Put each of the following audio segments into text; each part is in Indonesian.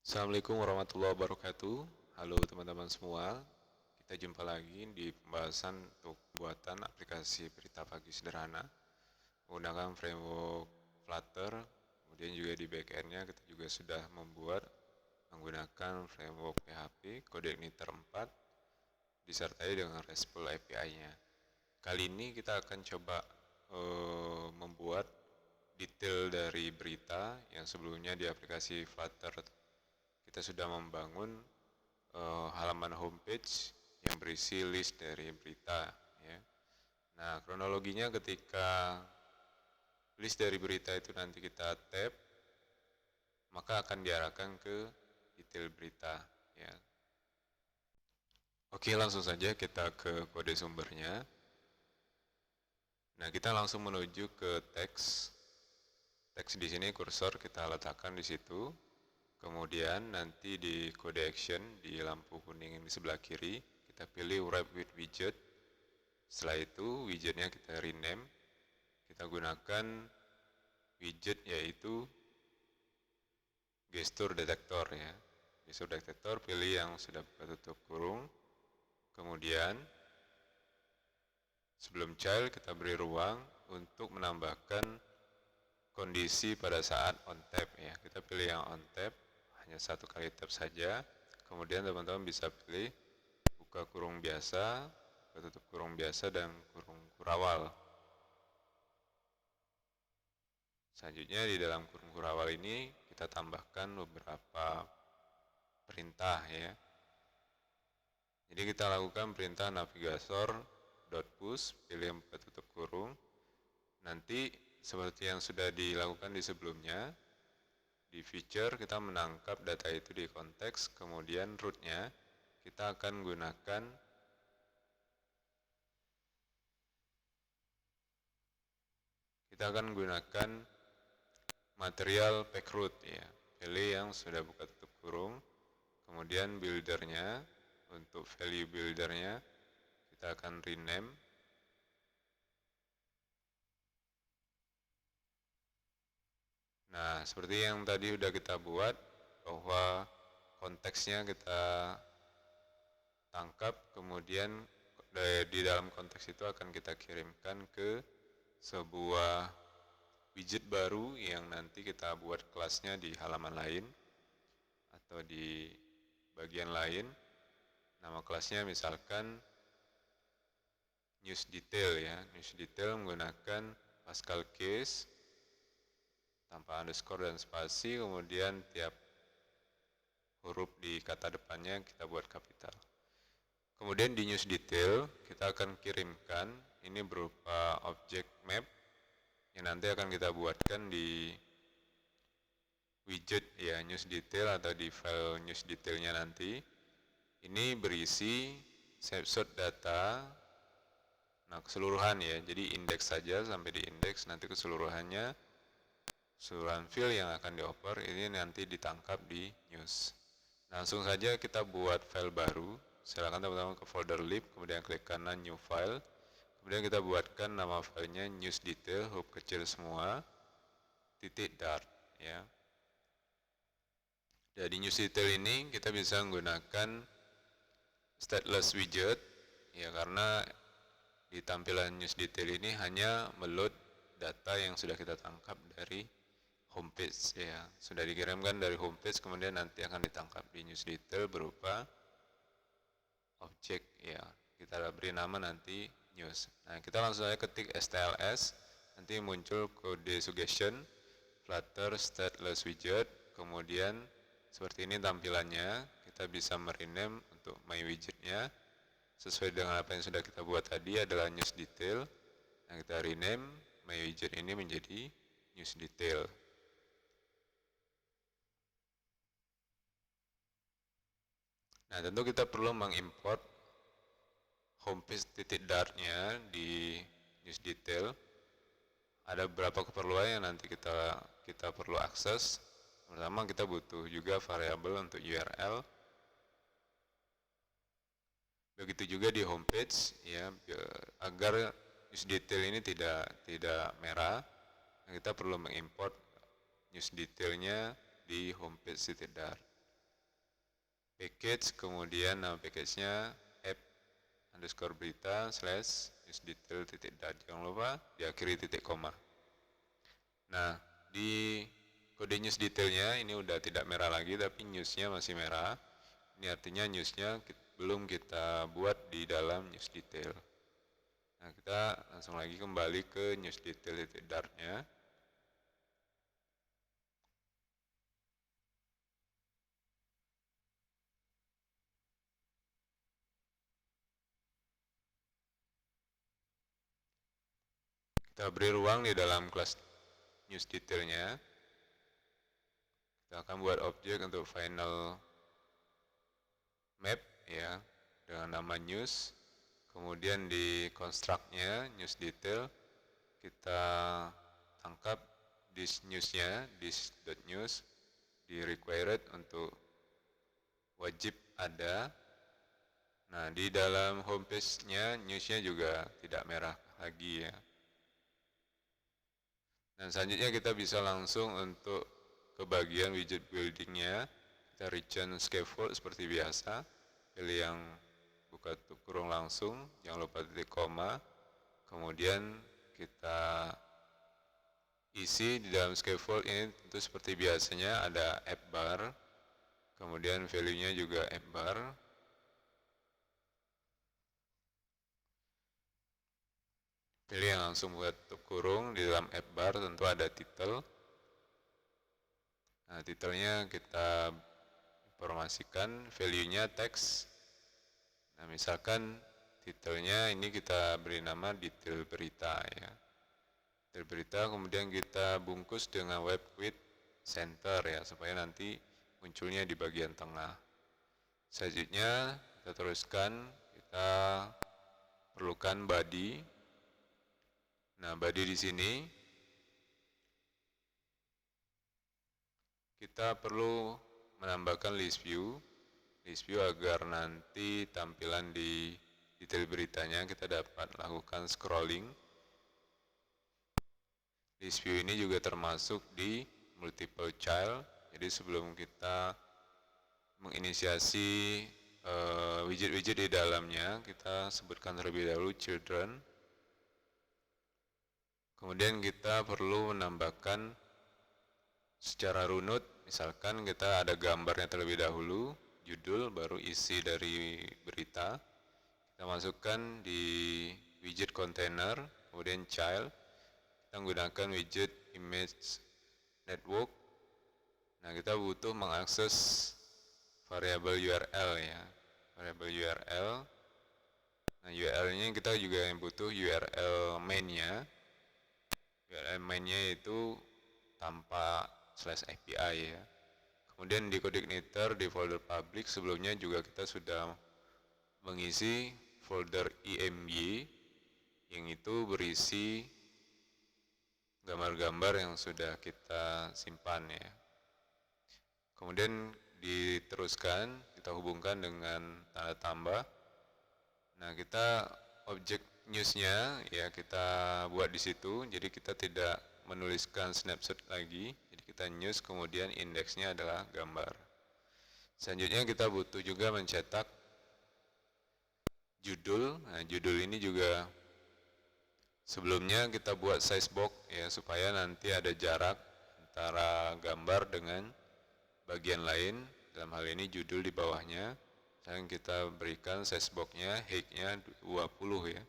Assalamualaikum warahmatullahi wabarakatuh. Halo teman-teman semua. Kita jumpa lagi di pembahasan untuk pembuatan aplikasi berita pagi sederhana menggunakan framework Flutter. Kemudian juga di backend-nya kita juga sudah membuat menggunakan framework PHP kode igniter 4 disertai dengan RESTful API-nya. Kali ini kita akan coba membuat detail dari berita yang sebelumnya di aplikasi Flutter kita sudah membangun halaman homepage yang berisi list dari berita ya. Nah, kronologinya ketika list dari berita itu nanti kita tab, maka akan diarahkan ke detail berita ya. Oke, langsung saja kita ke kode sumbernya. Nah, kita langsung menuju ke teks. Teks di sini kursor kita letakkan di situ. Kemudian nanti di kode action di lampu kuning di sebelah kiri kita pilih wrap with widget. Setelah itu widgetnya kita rename. Kita gunakan widget yaitu gesture detector ya. Gesture detector pilih yang sudah buka tutup kurung. Kemudian sebelum child kita beri ruang untuk menambahkan kondisi pada saat on tap ya. Kita pilih yang on tap, hanya satu kali tap saja. Kemudian teman-teman bisa pilih buka kurung biasa, tutup kurung biasa, dan kurung kurawal. Selanjutnya di dalam kurung kurawal ini kita tambahkan beberapa perintah ya. Jadi kita lakukan perintah navigator.push, pilih buka tutup kurung. Nanti seperti yang sudah dilakukan di sebelumnya, di feature kita menangkap data itu di konteks, kemudian root-nya kita akan gunakan material packroot ya. Pilih yang sudah buka tutup kurung. Kemudian buildernya, untuk value buildernya kita akan rename. Nah, seperti yang tadi sudah kita buat, bahwa konteksnya kita tangkap, kemudian di dalam konteks itu akan kita kirimkan ke sebuah widget baru yang nanti kita buat kelasnya di halaman lain atau di bagian lain. Nama kelasnya misalkan news detail ya. News detail menggunakan Pascal case tanpa underscore dan spasi, kemudian tiap huruf di kata depannya kita buat kapital. Kemudian di news detail kita akan kirimkan ini berupa object map yang nanti akan kita buatkan di widget ya news detail atau di file news detailnya nanti. Ini berisi snapshot data keseluruhan ya, jadi indeks saja sampai di indeks, nanti keseluruhan field yang akan dioper ini nanti ditangkap di news. Langsung saja kita buat file baru. Silakan teman-teman ke folder lib, kemudian klik kanan new file. Kemudian kita buatkan nama filenya news detail, huruf kecil semua, .dart ya. Jadi news detail ini kita bisa menggunakan stateless widget ya, karena di tampilan news detail ini hanya meload data yang sudah kita tangkap dari homepage ya, sudah dikirimkan dari homepage, kemudian nanti akan ditangkap di news detail berupa objek ya, kita beri nama nanti news. Nah, kita langsung saja ketik stls, nanti muncul kode suggestion flutter stateless widget, kemudian seperti ini tampilannya. Kita bisa merename untuk my widgetnya sesuai dengan apa yang sudah kita buat tadi adalah news detail. Nah, kita rename my widget ini menjadi news detail. Nah, tentu kita perlu mengimport homepage.dart-nya di news detail. Ada beberapa keperluan yang nanti kita perlu akses. Pertama, kita butuh juga variabel untuk URL. Begitu juga di homepage ya, agar news detail ini tidak merah, kita perlu mengimport news detailnya di homepage.dart. package, kemudian nama package-nya app_berita / newsdetail titik dot. Jangan lupa diakhiri titik koma. Nah, di kode news detailnya ini udah tidak merah lagi, tapi newsnya masih merah. Ini artinya newsnya belum kita buat di dalam news detail. Nah, kita langsung lagi kembali ke news detail titik dart-nya. Kita beri ruang di dalam kelas news detailnya. Kita akan buat objek untuk final map ya dengan nama news. Kemudian di construct-nya news detail kita tangkap this news-nya, this.news di required untuk wajib ada. Nah, di dalam homepage-nya news-nya juga tidak merah lagi ya. Dan selanjutnya kita bisa langsung untuk ke bagian widget building-nya. Kita region scaffold seperti biasa. Pilih yang buka tutup kurung langsung, jangan lupa titik koma. Kemudian kita isi di dalam scaffold ini tentu seperti biasanya ada app bar. Kemudian value-nya juga app bar. Pilih yang langsung buka tutup kurung, di dalam app bar tentu ada title. Nah, titelnya kita informasikan, value-nya teks. Nah, misalkan titelnya ini kita beri nama detail berita ya. Detail berita, kemudian kita bungkus dengan web width center ya, supaya nanti munculnya di bagian tengah. Selanjutnya kita teruskan, kita perlukan body. Nah, body di sini kita perlu menambahkan list view agar nanti tampilan di detail beritanya kita dapat lakukan scrolling. List view ini juga termasuk di multiple child. Jadi sebelum kita menginisiasi widget-widget di dalamnya, kita sebutkan terlebih dahulu children. Kemudian kita perlu menambahkan secara runut, misalkan kita ada gambarnya terlebih dahulu, judul, baru isi dari berita. Kita masukkan di widget container, kemudian child. Kita menggunakan widget image network. Nah, kita butuh mengakses variabel URL ya, variabel URL. Nah, URL-nya kita juga yang butuh URL main-nya. URL main-nya itu tanpa /API ya. Kemudian di code igniter di folder public sebelumnya juga kita sudah mengisi folder img yang itu berisi gambar-gambar yang sudah kita simpan ya. Kemudian diteruskan, kita hubungkan dengan tanda tambah. Nah, kita objek news-nya ya kita buat di situ. Jadi kita tidak menuliskan snapshot lagi. Jadi kita news, kemudian indeksnya adalah gambar. Selanjutnya kita butuh juga mencetak judul. Nah, judul ini juga sebelumnya kita buat size box ya supaya nanti ada jarak antara gambar dengan bagian lain. Dalam hal ini judul di bawahnya. Sekarang kita berikan size box-nya, height-nya 20 ya.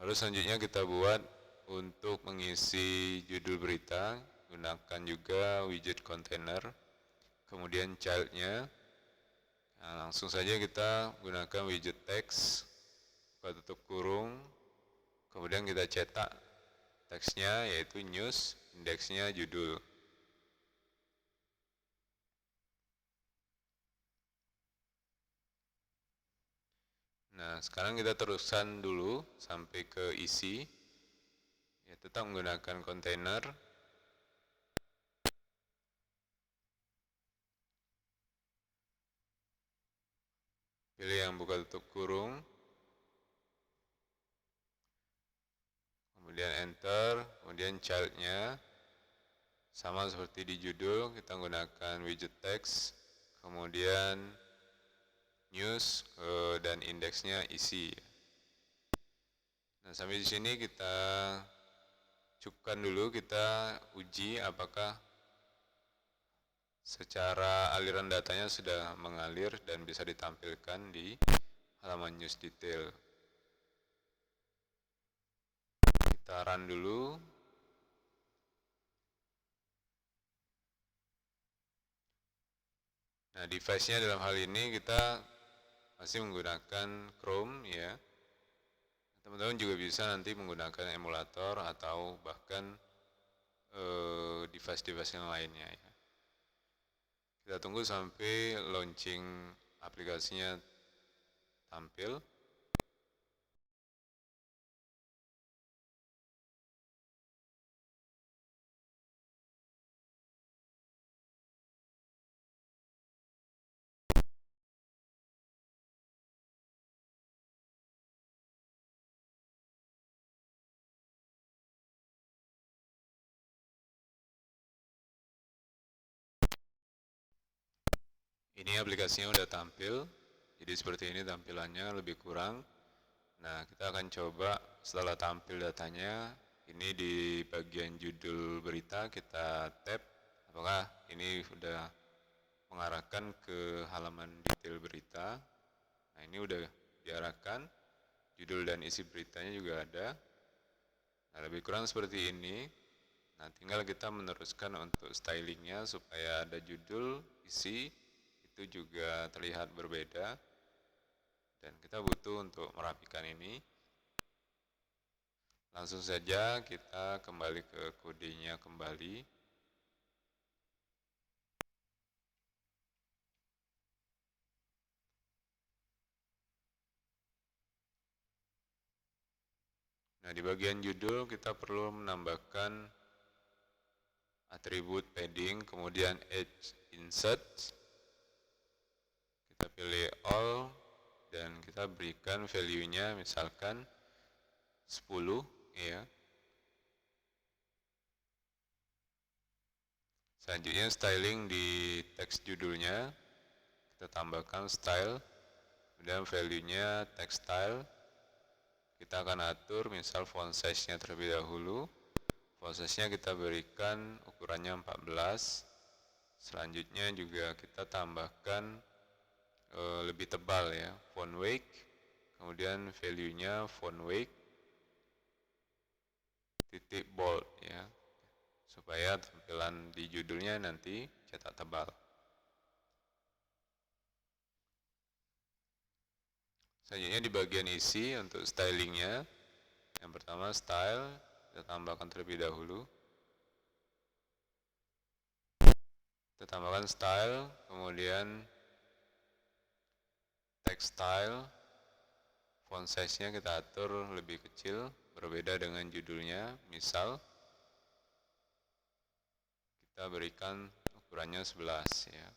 Lalu selanjutnya kita buat untuk mengisi judul berita, gunakan juga widget container. Kemudian child-nya, nah, langsung saja kita gunakan widget text, buka tutup kurung, kemudian kita cetak teksnya yaitu news, indeksnya judul. Nah, sekarang kita teruskan dulu sampai ke isi. Ya, tetap menggunakan kontainer. Pilih yang buka tutup kurung. Kemudian enter, kemudian child-nya sama seperti di judul, kita menggunakan widget text. Kemudian news, dan indeksnya isi. Nah, sampai di sini kita cukupkan dulu, kita uji apakah secara aliran datanya sudah mengalir dan bisa ditampilkan di halaman news detail. Kita run dulu. Nah, device-nya dalam hal ini kita masih menggunakan Chrome ya. Teman-teman juga bisa nanti menggunakan emulator atau bahkan device-device yang lainnya ya. Kita tunggu sampai launching aplikasinya tampil. Ini aplikasinya udah tampil, jadi seperti ini tampilannya, lebih kurang. Nah, kita akan coba setelah tampil datanya, ini di bagian judul berita kita tap, apakah ini sudah mengarahkan ke halaman detail berita. Nah, ini udah diarahkan, judul dan isi beritanya juga ada. Nah, lebih kurang seperti ini. Nah, tinggal kita meneruskan untuk stylingnya supaya ada judul, isi, itu juga terlihat berbeda. Dan kita butuh untuk merapikan ini. Langsung saja kita kembali ke kodenya kembali. Nah, di bagian judul kita perlu menambahkan atribut padding, kemudian edge insert. Kita pilih all dan kita berikan value-nya misalkan 10 ya. Selanjutnya styling di teks judulnya. Kita tambahkan style, kemudian value-nya text style. Kita akan atur misal font size-nya terlebih dahulu. Font size-nya kita berikan ukurannya 14. Selanjutnya juga kita tambahkan lebih tebal ya, font weight. Kemudian value-nya font weight titik bold ya, supaya tampilan di judulnya nanti cetak tebal. Selanjutnya di bagian isi untuk stylingnya, yang pertama style, kita tambahkan terlebih dahulu. Kita tambahkan style, kemudian text style, font size-nya kita atur lebih kecil, berbeda dengan judulnya. Misal, kita berikan ukurannya 11 ya.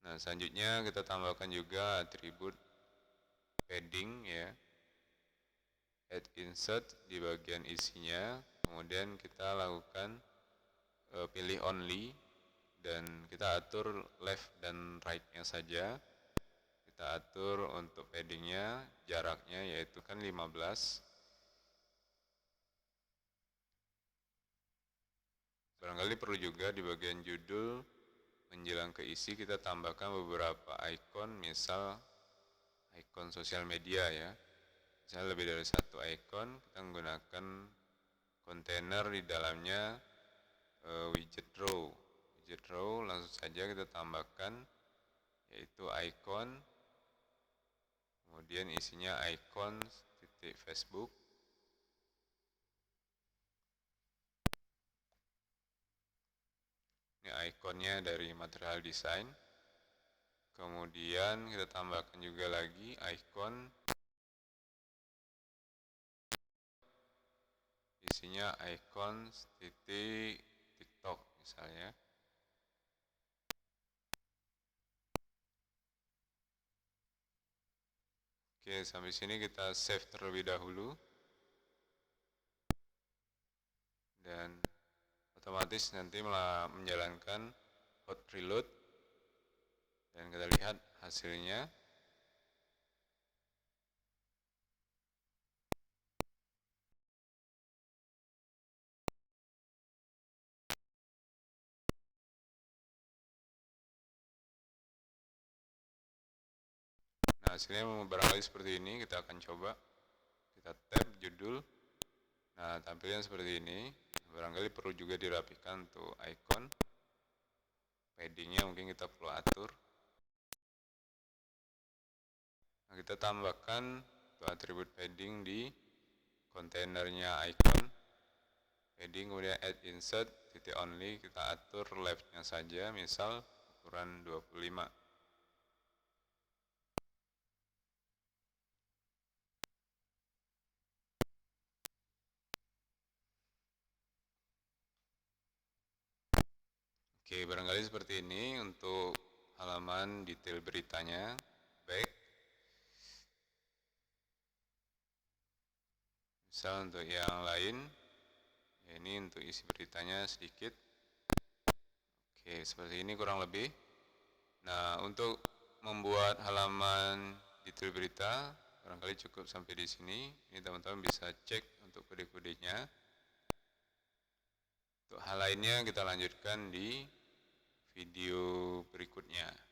Nah, selanjutnya kita tambahkan juga atribut padding ya. Add insert di bagian isinya, kemudian kita lakukan pilih only dan kita atur left dan right-nya saja. Kita atur untuk paddingnya, jaraknya yaitu kan 15. Barangkali perlu juga di bagian judul menjelang ke isi kita tambahkan beberapa icon, misal icon sosial media ya. Misalnya lebih dari satu icon, kita menggunakan kontainer di dalamnya widget row. Widget row langsung saja kita tambahkan yaitu icon, kemudian isinya icon titik Facebook. Ini ikonnya dari material design. Kemudian kita tambahkan juga lagi icon, isinya icon titik TikTok misalnya. Oke, sampai sini kita save terlebih dahulu. Dan otomatis nanti menjalankan hot reload dan kita lihat hasilnya. Nah, hasilnya barangkali seperti ini. Kita akan coba, kita tab judul. Nah, tampilan seperti ini. Barangkali perlu juga dirapikan untuk icon, paddingnya mungkin kita perlu atur. Nah, kita tambahkan untuk atribut padding di kontainernya icon, padding, kemudian add insert, titik only, kita atur left-nya saja, misal ukuran 25. Oke, barangkali seperti ini untuk halaman detail beritanya. Baik. Misal untuk yang lain, ya ini untuk isi beritanya sedikit. Oke, seperti ini kurang lebih. Nah, untuk membuat halaman detail berita, barangkali cukup sampai di sini. Ini teman-teman bisa cek untuk kode-kodenya. Untuk hal lainnya kita lanjutkan di video berikutnya.